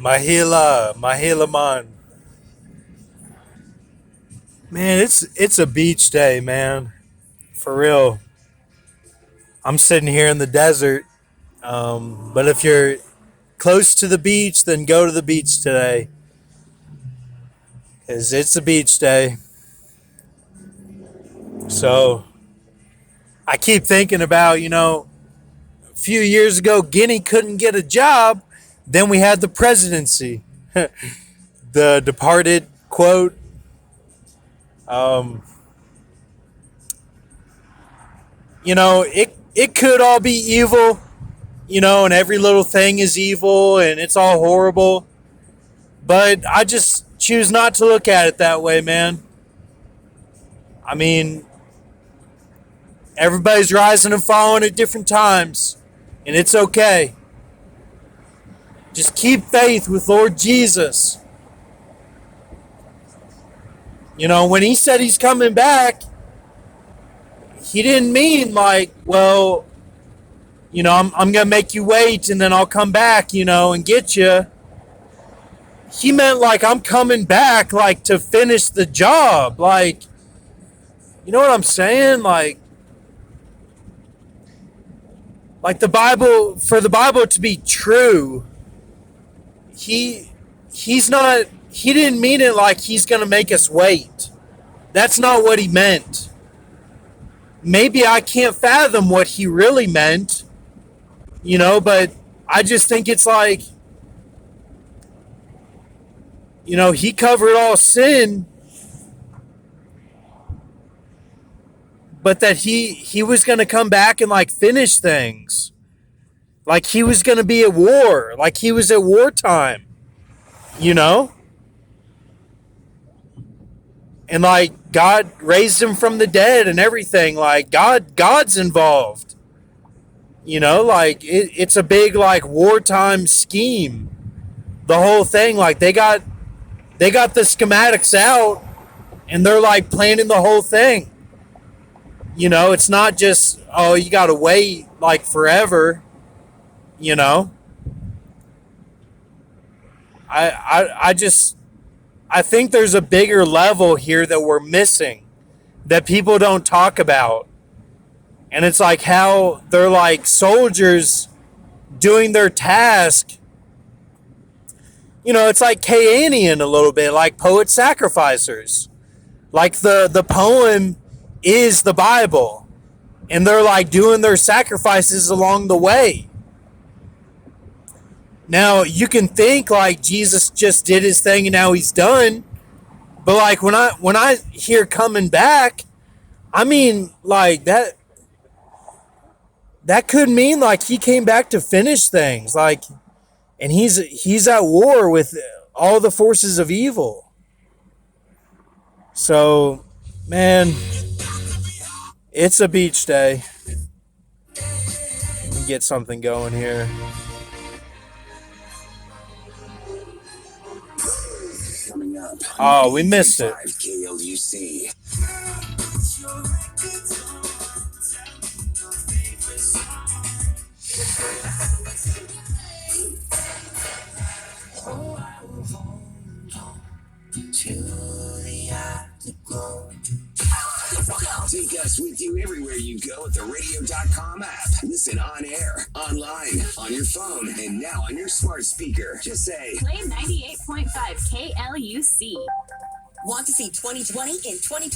Mahila man. Man, it's a beach day, man. For real. I'm sitting here in the desert. But if you're close to the beach, then go to the beach today. Because it's a beach day. So I keep thinking about, a few years ago, Guinea couldn't get a job. Then we had the presidency. The Departed quote. Um, it could all be evil, and every little thing is evil and it's all horrible. But I just choose not to look at it that way, man. I mean, everybody's rising and falling at different times, and it's okay. Just keep faith with Lord Jesus. When he said he's coming back, he didn't mean like, well, I'm going to make you wait and then I'll come back, and get you. He meant like, I'm coming back, like, to finish the job. Like, you know what I'm saying? Like the Bible, for the Bible to be true, he didn't mean it like he's going to make us wait. That's not what he meant. Maybe I can't fathom what he really meant, but I just think it's like, he covered all sin, but that he was going to come back and like finish things. Like he was going to be at war, like he was at wartime, And like God raised him from the dead and everything. Like God's involved. Like it's a big like wartime scheme. The whole thing, like they got the schematics out and they're like planning the whole thing. It's not just, oh, you gotta wait like forever. I think there's a bigger level here that we're missing that people don't talk about. And it's like how they're like soldiers doing their task. It's like Cainian a little bit, like poet sacrificers. Like the poem is the Bible. And they're like doing their sacrifices along the way. Now, you can think like Jesus just did his thing and now he's done. But like when I hear coming back, I mean like that could mean like he came back to finish things, like, and he's at war with all the forces of evil. So, man, it's a beach day. Let me get something going here. Oh, we missed it. KLUC. Take us with you everywhere you go with the radio.com app. Listen on air, online, on your phone, and now on your smart speaker. Just say, play 98.5 KLUC. Want to see 2020 in 2020?